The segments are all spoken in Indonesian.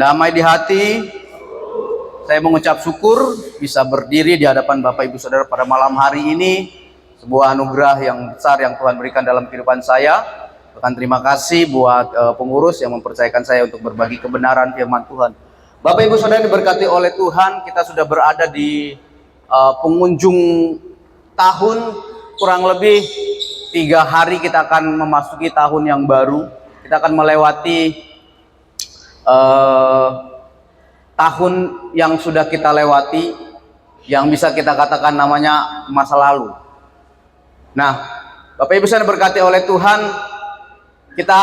damai di hati. Saya mengucap syukur bisa berdiri di hadapan Bapak Ibu Saudara pada malam hari ini. Sebuah anugerah yang besar yang Tuhan berikan dalam kehidupan saya. Bahkan terima kasih buat pengurus yang mempercayakan saya untuk berbagi kebenaran firman Tuhan. Bapak Ibu Saudara diberkati oleh Tuhan, kita sudah berada di pengunjung tahun, kurang lebih 3 hari kita akan memasuki tahun yang baru. Kita akan melewati tahun yang sudah kita lewati, yang bisa kita katakan namanya masa lalu. Nah, Bapak Ibu Saudara berkati oleh Tuhan, kita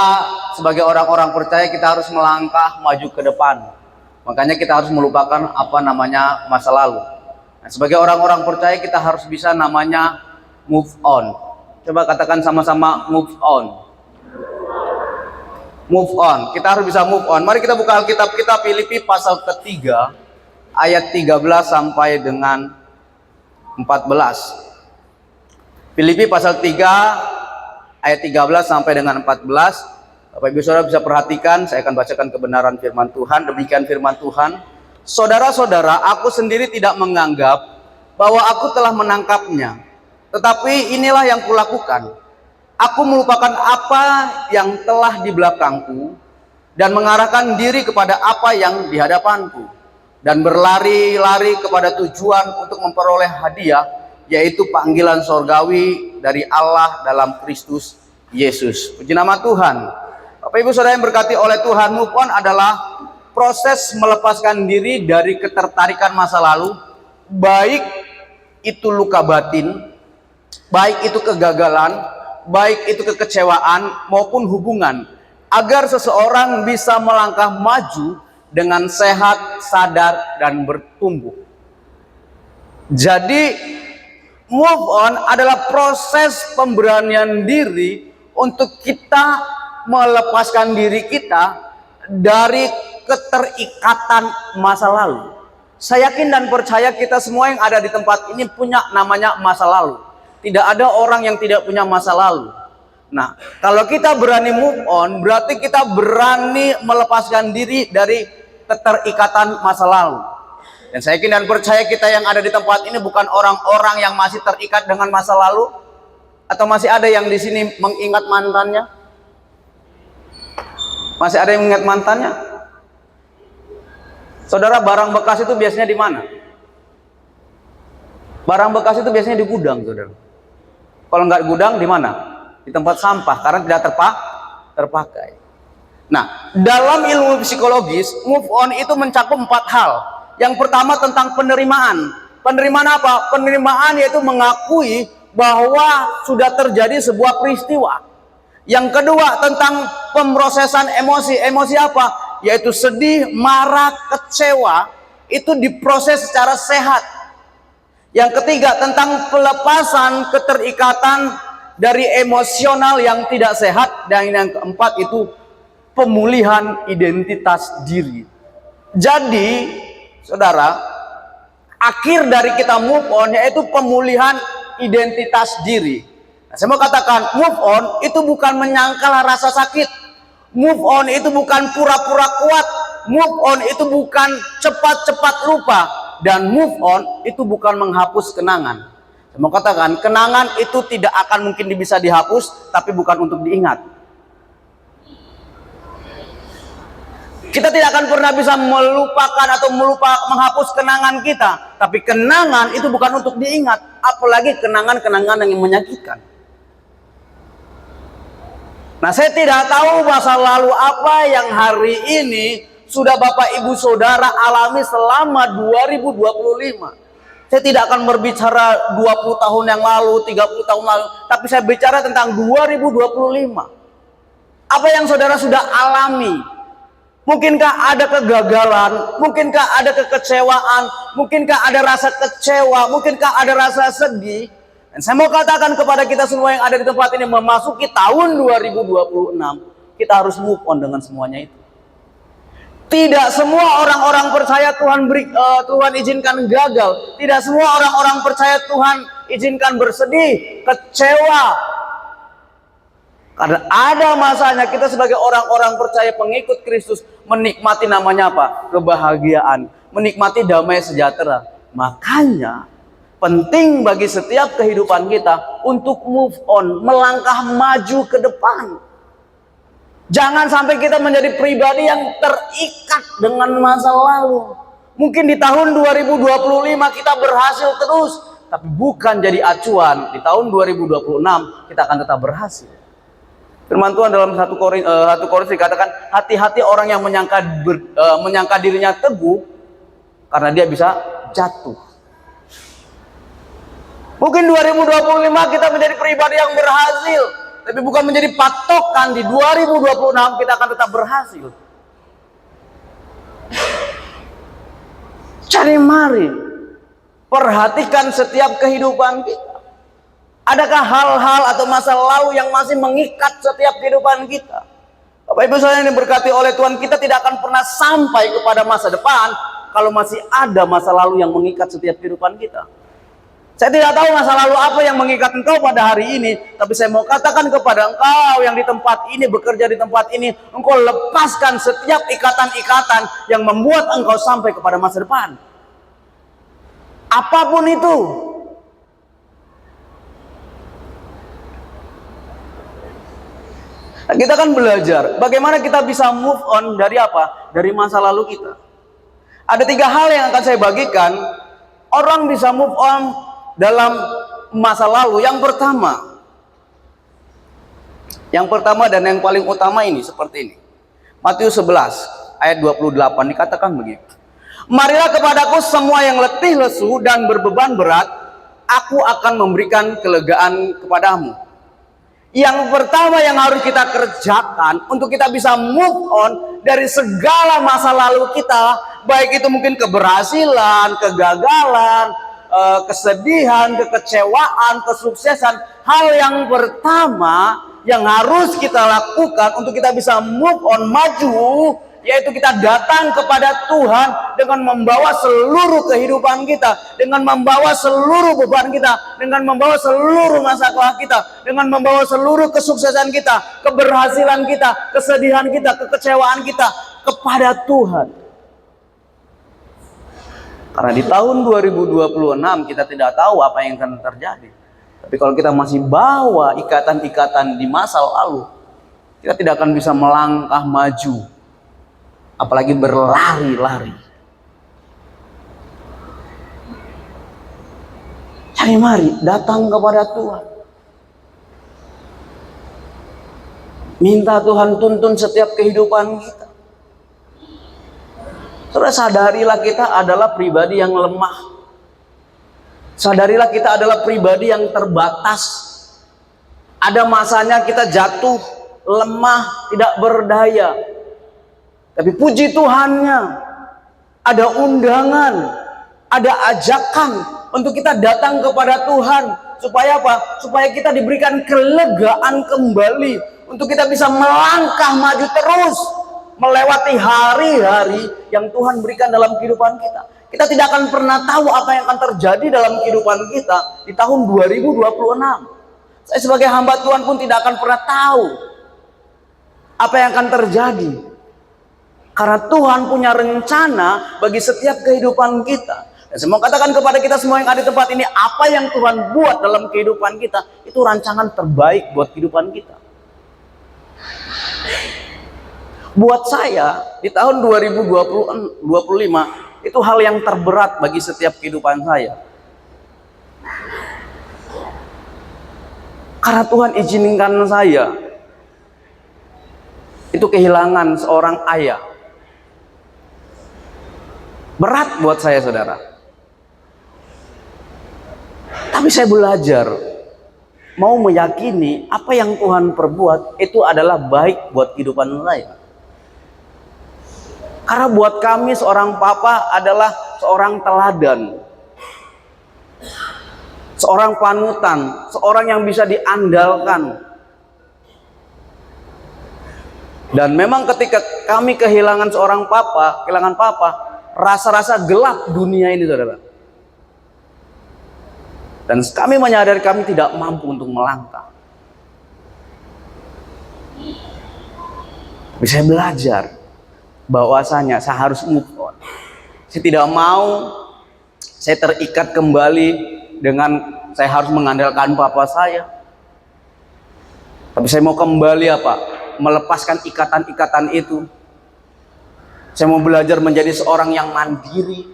sebagai orang-orang percaya kita harus melangkah maju ke depan. Makanya kita harus melupakan apa namanya masa lalu. Nah, sebagai orang-orang percaya kita harus bisa namanya move on. Coba katakan sama-sama, move on. Move on. Kita harus bisa move on. Mari kita buka Alkitab kita, Filipi pasal ketiga ayat 13 sampai dengan 14. Filipi pasal 3 ayat 13 sampai dengan 14. Bapak Ibu Saudara bisa perhatikan, saya akan bacakan kebenaran firman Tuhan. Demikian firman Tuhan. Saudara-saudara, aku sendiri tidak menganggap bahwa aku telah menangkapnya, tetapi inilah yang kulakukan. Aku melupakan apa yang telah di belakangku dan mengarahkan diri kepada apa yang di hadapanku, dan berlari-lari kepada tujuan untuk memperoleh hadiah, yaitu panggilan sorgawi dari Allah dalam Kristus Yesus. Puji nama Tuhan. Bapak Ibu Saudara yang berkati oleh Tuhan, move on adalah proses melepaskan diri dari ketertarikan masa lalu, baik itu luka batin, baik itu kegagalan, baik itu kekecewaan maupun hubungan, agar seseorang bisa melangkah maju dengan sehat, sadar, dan bertumbuh. Jadi move on adalah proses pemberanian diri untuk kita melepaskan diri kita dari keterikatan masa lalu. Saya yakin dan percaya kita semua yang ada di tempat ini punya namanya masa lalu. Tidak ada orang yang tidak punya masa lalu. Nah, kalau kita berani move on, berarti kita berani melepaskan diri dari keterikatan masa lalu. Dan saya yakin dan percaya kita yang ada di tempat ini bukan orang-orang yang masih terikat dengan masa lalu. Atau masih ada yang di sini mengingat mantannya? Masih ada yang mengingat mantannya? Saudara, barang bekas itu biasanya di mana? Barang bekas itu biasanya di gudang, saudara. Kalau nggak gudang, di mana? Di tempat sampah, karena tidak terpakai. Nah, dalam ilmu psikologis, move on itu mencakup 4 hal. Yang pertama tentang penerimaan. Penerimaan apa? Penerimaan yaitu mengakui bahwa sudah terjadi sebuah peristiwa. Yang kedua tentang pemrosesan emosi. Emosi apa? Yaitu sedih, marah, kecewa. Itu diproses secara sehat. Yang ketiga tentang pelepasan keterikatan dari emosional yang tidak sehat. Dan yang keempat itu pemulihan identitas diri. Jadi saudara, akhir dari kita move on yaitu pemulihan identitas diri. Nah, saya mau katakan, move on itu bukan menyangkal rasa sakit. Move on itu bukan pura-pura kuat. Move on itu bukan cepat-cepat lupa. Dan move on itu bukan menghapus kenangan. Saya mau katakan, kenangan itu tidak akan mungkin bisa dihapus, tapi bukan untuk diingat. Kita tidak akan pernah bisa melupakan atau menghapus kenangan kita. Tapi kenangan itu bukan untuk diingat. Apalagi kenangan-kenangan yang menyakitkan. Nah, saya tidak tahu masa lalu apa yang hari ini sudah Bapak Ibu Saudara alami selama 2025. Saya tidak akan berbicara 20 tahun yang lalu, 30 tahun lalu. Tapi saya bicara tentang 2025. Apa yang saudara sudah alami? Mungkinkah ada kegagalan? Mungkinkah ada kekecewaan? Mungkinkah ada rasa kecewa? Mungkinkah ada rasa sedih? Dan saya mau katakan kepada kita semua yang ada di tempat ini, memasuki tahun 2026, kita harus move on dengan semuanya itu. Tidak semua orang-orang percaya Tuhan izinkan gagal. Tidak semua orang-orang percaya Tuhan izinkan bersedih, kecewa. Karena ada masanya kita sebagai orang-orang percaya pengikut Kristus menikmati namanya apa? Kebahagiaan, menikmati damai sejahtera. Makanya penting bagi setiap kehidupan kita untuk move on, melangkah maju ke depan. Jangan sampai kita menjadi pribadi yang terikat dengan masa lalu. Mungkin di tahun 2025 kita berhasil terus, tapi bukan jadi acuan. Di tahun 2026 kita akan tetap berhasil. Firman Tuhan dalam 1 Korintus dikatakan, hati-hati orang yang menyangka dirinya teguh, karena dia bisa jatuh. Mungkin 2025 kita menjadi pribadi yang berhasil, tapi bukan menjadi patokan. Di 2026 kita akan tetap berhasil. Jadi mari perhatikan setiap kehidupan kita. Adakah hal-hal atau masa lalu yang masih mengikat setiap kehidupan kita? Bapak Ibu saudara yang diberkati oleh Tuhan, kita tidak akan pernah sampai kepada masa depan kalau masih ada masa lalu yang mengikat setiap kehidupan kita. Saya tidak tahu masa lalu apa yang mengikat engkau pada hari ini, tapi saya mau katakan kepada engkau yang di tempat ini, bekerja di tempat ini, engkau lepaskan setiap ikatan-ikatan yang membuat engkau sampai kepada masa depan. Apapun itu. Nah, kita kan belajar bagaimana kita bisa move on dari apa? Dari masa lalu kita. Ada 3 hal yang akan saya bagikan. Orang bisa move on dalam masa lalu. Yang pertama dan yang paling utama ini seperti ini. Matius 11 ayat 28 dikatakan begitu. Marilah kepadaku semua yang letih lesu dan berbeban berat, aku akan memberikan kelegaan kepadamu. Yang pertama yang harus kita kerjakan untuk kita bisa move on dari segala masa lalu kita, baik itu mungkin keberhasilan, kegagalan, kesedihan, kekecewaan, kesuksesan. Hal yang pertama yang harus kita lakukan untuk kita bisa move on, maju, yaitu kita datang kepada Tuhan dengan membawa seluruh kehidupan kita, dengan membawa seluruh beban kita, dengan membawa seluruh masalah kita, dengan membawa seluruh kesuksesan kita, keberhasilan kita, kesedihan kita, kekecewaan kita kepada Tuhan. Karena di tahun 2026 kita tidak tahu apa yang akan terjadi. Tapi kalau kita masih bawa ikatan-ikatan di masa lalu, kita tidak akan bisa melangkah maju. Apalagi berlari-lari. Jadi mari datang kepada Tuhan. Minta Tuhan tuntun setiap kehidupan kita. Saudara, sadarilah kita adalah pribadi yang lemah. Sadarilah kita adalah pribadi yang terbatas. Ada masanya kita jatuh, lemah, tidak berdaya. Tapi puji Tuhannya, ada undangan, ada ajakan untuk kita datang kepada Tuhan. Supaya apa? Supaya kita diberikan kelegaan kembali. Untuk kita bisa melangkah maju terus. Melewati hari-hari yang Tuhan berikan dalam kehidupan kita. Kita tidak akan pernah tahu apa yang akan terjadi dalam kehidupan kita di tahun 2026. Saya sebagai hamba Tuhan pun tidak akan pernah tahu apa yang akan terjadi. Karena Tuhan punya rencana bagi setiap kehidupan kita. Dan saya mau katakan kepada kita semua yang ada di tempat ini, apa yang Tuhan buat dalam kehidupan kita, itu rancangan terbaik buat kehidupan kita. Buat saya, di tahun 2025, itu hal yang terberat bagi setiap kehidupan saya. Karena Tuhan izinkan saya, itu kehilangan seorang ayah. Berat buat saya, saudara. Tapi saya belajar mau meyakini apa yang Tuhan perbuat itu adalah baik buat kehidupan saya. Karena buat kami seorang papa adalah seorang teladan, seorang panutan, seorang yang bisa diandalkan. Dan memang ketika kami kehilangan seorang papa, rasa-rasa gelap dunia ini, saudara. Dan kami menyadari kami tidak mampu untuk melangkah. Bisa belajar bahwasanya saya harus move on. Saya tidak mau saya terikat kembali dengan saya harus mengandalkan papa saya. Tapi saya mau kembali apa? Melepaskan ikatan-ikatan itu. Saya mau belajar menjadi seorang yang mandiri,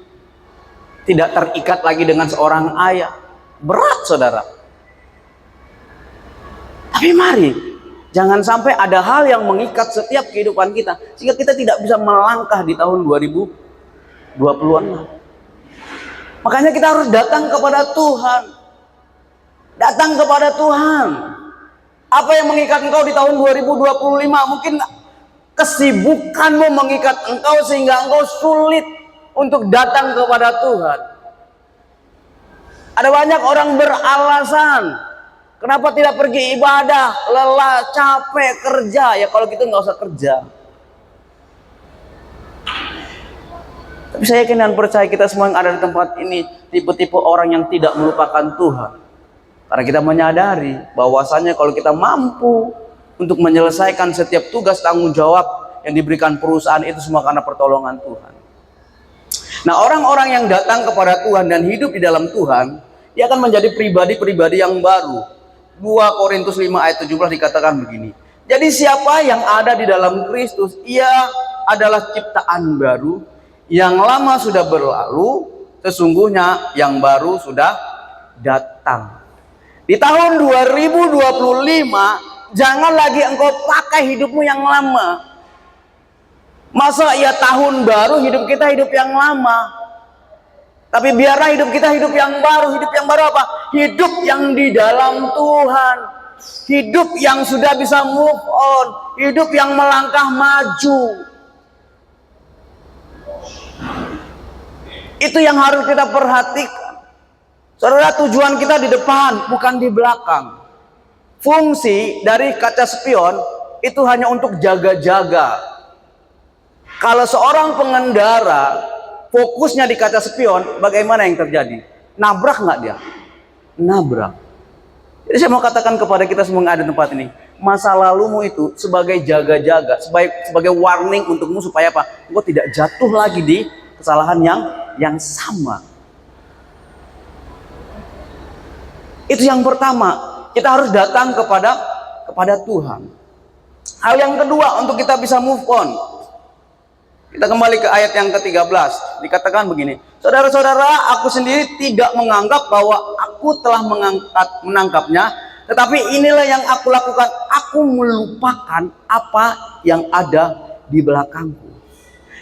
tidak terikat lagi dengan seorang ayah. Berat, saudara. Tapi mari, jangan sampai ada hal yang mengikat setiap kehidupan kita, sehingga kita tidak bisa melangkah di tahun 2020-an. Makanya kita harus datang kepada Tuhan. Datang kepada Tuhan. Apa yang mengikat engkau di tahun 2025? Mungkin kesibukanmu mengikat engkau sehingga engkau sulit untuk datang kepada Tuhan. Ada banyak orang beralasan kenapa tidak pergi ibadah, lelah, capek, kerja. Ya kalau gitu nggak usah kerja. Tapi saya yakin dan percaya kita semua yang ada di tempat ini tipe-tipe orang yang tidak melupakan Tuhan. Karena kita menyadari bahwasanya kalau kita mampu untuk menyelesaikan setiap tugas tanggung jawab yang diberikan perusahaan itu semua karena pertolongan Tuhan. Nah, orang-orang yang datang kepada Tuhan dan hidup di dalam Tuhan, dia akan menjadi pribadi-pribadi yang baru. 2 Korintus 5 ayat 17 dikatakan begini. Jadi siapa yang ada di dalam Kristus, ia adalah ciptaan baru. Yang lama sudah berlalu, sesungguhnya yang baru sudah datang. Di tahun 2025, jangan lagi engkau pakai hidupmu yang lama. Masa ya tahun baru hidup kita hidup yang lama. Tapi biarlah hidup kita hidup yang baru. Hidup yang baru apa? Hidup yang di dalam Tuhan. Hidup yang sudah bisa move on. Hidup yang melangkah maju. Itu yang harus kita perhatikan. Saudara, tujuan kita di depan, bukan di belakang. Fungsi dari kaca spion itu hanya untuk jaga-jaga. Kalau seorang pengendara fokusnya di kaca spion, bagaimana yang terjadi? Nabrak nggak dia? Nabrak. Jadi saya mau katakan kepada kita semua yang ada di tempat ini, masa lalumu itu sebagai jaga-jaga, sebagai warning untukmu supaya apa? Engkau tidak jatuh lagi di kesalahan yang sama. Itu yang pertama, kita harus datang kepada Tuhan. Hal yang kedua untuk kita bisa move on. Kita kembali ke ayat yang ke-13. Dikatakan begini, saudara-saudara, aku sendiri tidak menganggap bahwa aku telah menangkapnya, tetapi inilah yang aku lakukan, aku melupakan apa yang ada di belakangku.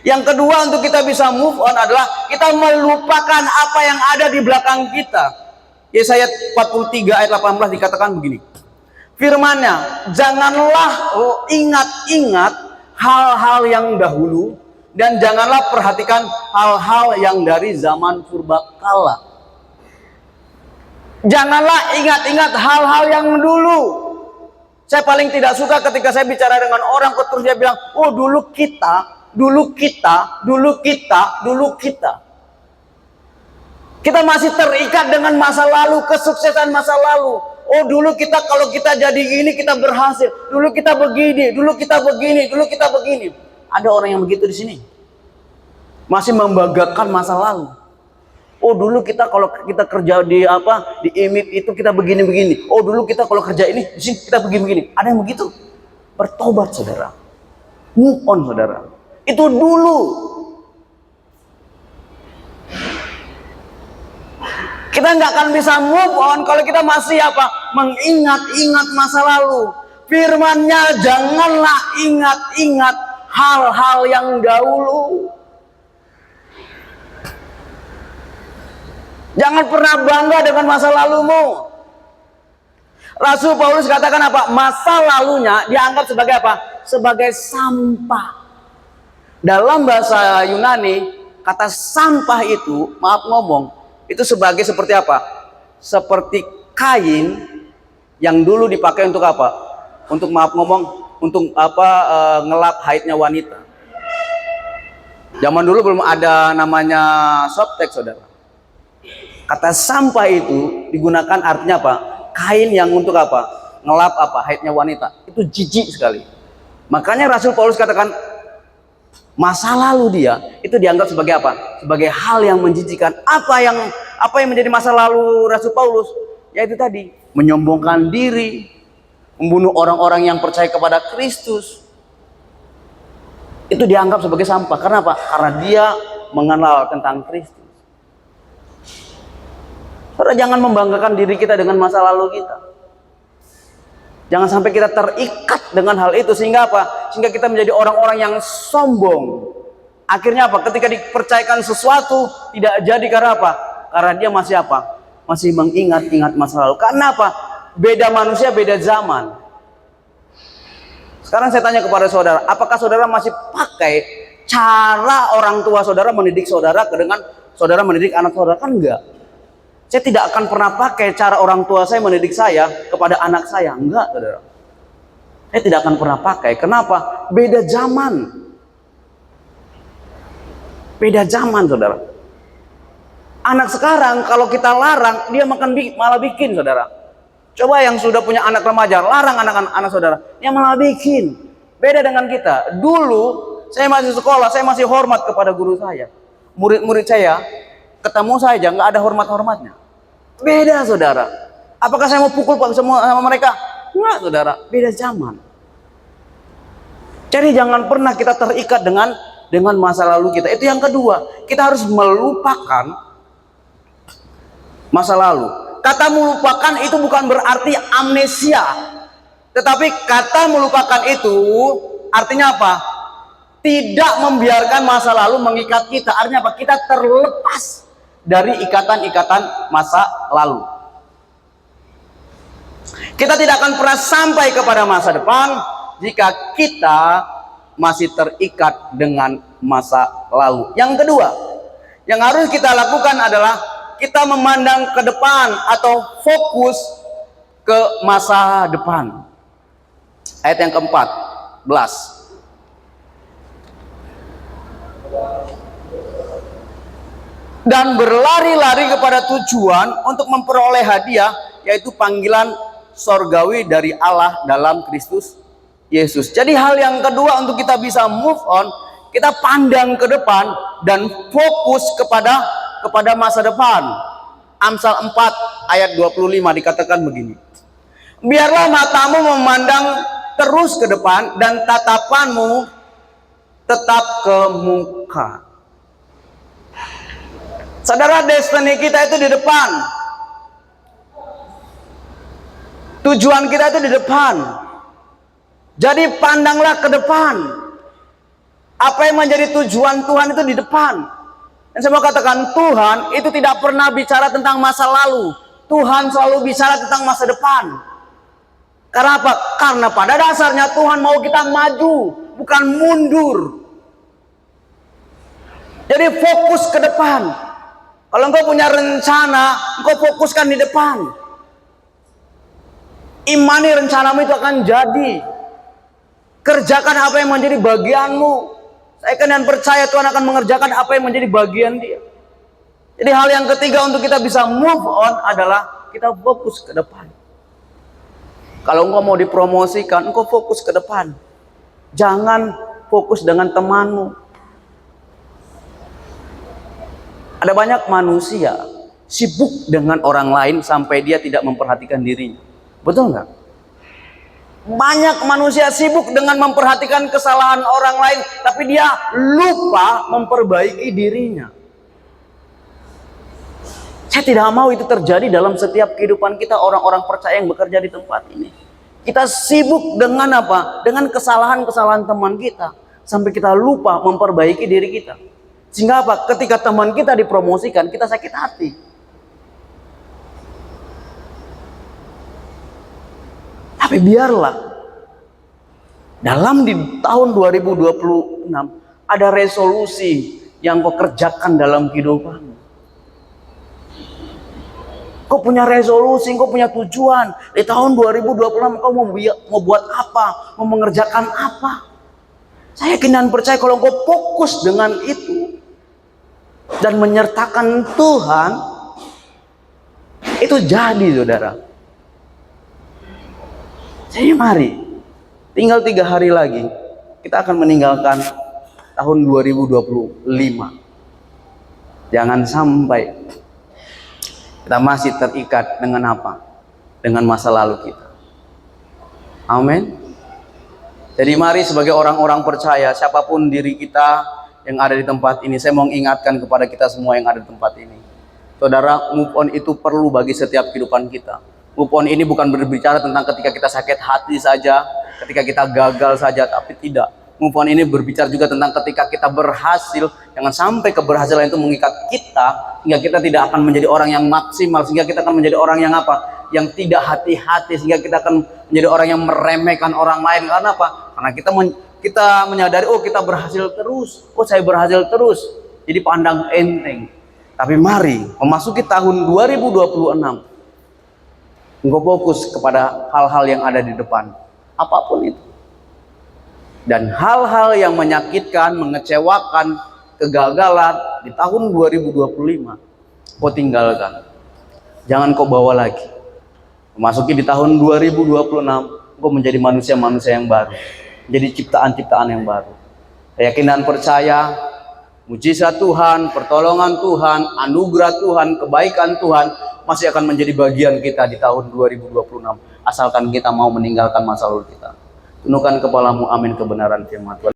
Yang kedua untuk kita bisa move on adalah kita melupakan apa yang ada di belakang kita. Yesaya 43 ayat 18 dikatakan begini. Firman-Nya, janganlah ingat-ingat hal-hal yang dahulu dan janganlah perhatikan hal-hal yang dari zaman purbakala. Janganlah ingat-ingat hal-hal yang dulu. Saya paling tidak suka ketika saya bicara dengan orang terus dia bilang, "Oh, dulu kita, dulu kita, dulu kita, dulu kita." Kita masih terikat dengan masa lalu, kesuksesan masa lalu. Oh, dulu kita kalau kita jadi gini kita berhasil. Dulu kita begini, dulu kita begini, dulu kita begini. Ada orang yang begitu di sini. Masih membanggakan masa lalu. Oh, dulu kita kalau kita kerja di IMIP itu kita begini-begini. Oh, dulu kita kalau kerja ini di sini kita begini-begini. Ada yang begitu. Bertobat, saudara. Move on, saudara. Itu dulu. Kita nggak akan bisa move on kalau kita masih mengingat-ingat masa lalu. Firman-Nya, janganlah ingat-ingat hal-hal yang dahulu. Jangan pernah bangga dengan masa lalumu. Rasul Paulus katakan apa? Masa lalunya dianggap sebagai apa? Sebagai sampah. Dalam bahasa Yunani, kata sampah itu, maaf ngomong, itu sebagai seperti apa? Seperti kain yang dulu dipakai untuk apa? Untuk ngelap haidnya wanita. Zaman dulu belum ada namanya softtek, saudara. Kata sampah itu digunakan artinya apa? Kain yang untuk apa? Ngelap haidnya wanita. Itu jijik sekali. Makanya Rasul Paulus katakan masa lalu dia itu dianggap sebagai apa? Sebagai hal yang menjijikan. Apa yang menjadi masa lalu Rasul Paulus? Yaitu tadi, menyombongkan diri, membunuh orang-orang yang percaya kepada Kristus. Itu dianggap sebagai sampah. Karena apa? Karena dia mengenal tentang Kristus. Saudara, jangan membanggakan diri kita dengan masa lalu kita. Jangan sampai kita terikat dengan hal itu sehingga apa? Sehingga kita menjadi orang-orang yang sombong. Akhirnya apa? Ketika dipercayakan sesuatu tidak jadi karena apa? Karena dia masih apa? Masih mengingat-ingat masa lalu. Karena apa? Beda manusia, beda zaman. Sekarang saya tanya kepada saudara, apakah saudara masih pakai cara orang tua saudara mendidik saudara dengan saudara mendidik anak saudara? Kan enggak. Saya tidak akan pernah pakai cara orang tua saya mendidik saya kepada anak saya. Enggak, saudara. Saya tidak akan pernah pakai. Kenapa? Beda zaman. Beda zaman, saudara. Anak sekarang kalau kita larang, dia malah bikin, saudara. Coba yang sudah punya anak remaja, larang anak-anak saudara, dia malah bikin. Beda dengan kita. Dulu, saya masih sekolah, saya masih hormat kepada guru saya. Murid-murid saya, ketemu saya aja, nggak ada hormat-hormatnya. Beda, saudara. Apakah saya mau pukul semua sama mereka? Enggak, saudara. Beda zaman. Jadi jangan pernah kita terikat dengan masa lalu kita. Itu yang kedua. Kita harus melupakan masa lalu. Kata melupakan itu bukan berarti amnesia. Tetapi kata melupakan itu artinya apa? Tidak membiarkan masa lalu mengikat kita. Artinya apa? Kita terlepas dari ikatan-ikatan masa lalu. Kita tidak akan pernah sampai kepada masa depan jika kita masih terikat dengan masa lalu. Yang kedua, yang harus kita lakukan adalah kita memandang ke depan atau fokus ke masa depan. Ayat yang ke-14. Dan berlari-lari kepada tujuan untuk memperoleh hadiah, yaitu panggilan sorgawi dari Allah dalam Kristus Yesus. Jadi hal yang kedua untuk kita bisa move on, kita pandang ke depan dan fokus kepada masa depan. Amsal 4 ayat 25 dikatakan begini. Biarlah matamu memandang terus ke depan dan tatapanmu tetap ke muka. Saudara, destiny kita itu di depan. Tujuan kita itu di depan. Jadi pandanglah ke depan. Apa yang menjadi tujuan Tuhan itu di depan. Dan saya mau katakan, Tuhan itu tidak pernah bicara tentang masa lalu. Tuhan selalu bicara tentang masa depan. Karena apa? Karena pada dasarnya Tuhan mau kita maju, bukan mundur. Jadi fokus ke depan. Kalau engkau punya rencana, engkau fokuskan di depan. Imani rencanamu itu akan jadi. Kerjakan apa yang menjadi bagianmu. Saya akan percaya Tuhan akan mengerjakan apa yang menjadi bagian dia. Jadi hal yang ketiga untuk kita bisa move on adalah kita fokus ke depan. Kalau engkau mau dipromosikan, engkau fokus ke depan. Jangan fokus dengan temanmu. Ada banyak manusia sibuk dengan orang lain sampai dia tidak memperhatikan dirinya. Betul nggak? Banyak manusia sibuk dengan memperhatikan kesalahan orang lain, tapi dia lupa memperbaiki dirinya. Saya tidak mau itu terjadi dalam setiap kehidupan kita, orang-orang percaya yang bekerja di tempat ini. Kita sibuk dengan apa? Dengan kesalahan-kesalahan teman kita, sampai kita lupa memperbaiki diri kita. Sehingga apa? Ketika teman kita dipromosikan, kita sakit hati. Tapi biarlah dalam di tahun 2026 ada resolusi yang kau kerjakan dalam kehidupanmu. Kau punya resolusi, kau punya tujuan. Di tahun 2026 kau mau buat apa? Mau mengerjakan apa? Saya yakin dan percaya kalau kau fokus dengan itu dan menyertakan Tuhan, itu jadi, saudara. Jadi mari Tinggal 3 hari lagi kita akan meninggalkan tahun 2025. Jangan sampai kita masih terikat dengan apa? Dengan masa lalu kita. Amin. Jadi mari sebagai orang-orang percaya, siapapun diri kita yang ada di tempat ini, saya mau ingatkan kepada kita semua yang ada di tempat ini. Saudara, move on itu perlu bagi setiap kehidupan kita. Move on ini bukan berbicara tentang ketika kita sakit hati saja, ketika kita gagal saja, tapi tidak. Move on ini berbicara juga tentang ketika kita berhasil. Jangan sampai keberhasilan itu mengikat kita sehingga kita tidak akan menjadi orang yang maksimal, sehingga kita akan menjadi orang yang apa? Yang tidak hati-hati, sehingga kita akan menjadi orang yang meremehkan orang lain. Karena apa? Karena kita menyadari, oh kita berhasil terus, oh saya berhasil terus, jadi pandang enteng. Tapi mari memasuki tahun 2026, engkau fokus kepada hal-hal yang ada di depan, apapun itu. Dan hal-hal yang menyakitkan, mengecewakan, kegagalan di tahun 2025 kau tinggalkan. Jangan kau bawa lagi. Memasuki di tahun 2026 kau menjadi manusia-manusia yang baru, menjadi ciptaan-ciptaan yang baru. Keyakinan, percaya, mujizat Tuhan, pertolongan Tuhan, anugerah Tuhan, kebaikan Tuhan masih akan menjadi bagian kita di tahun 2026, asalkan kita mau meninggalkan masa lalu kita. Tundukkan kepalamu, amin, kebenaran firman Tuhan.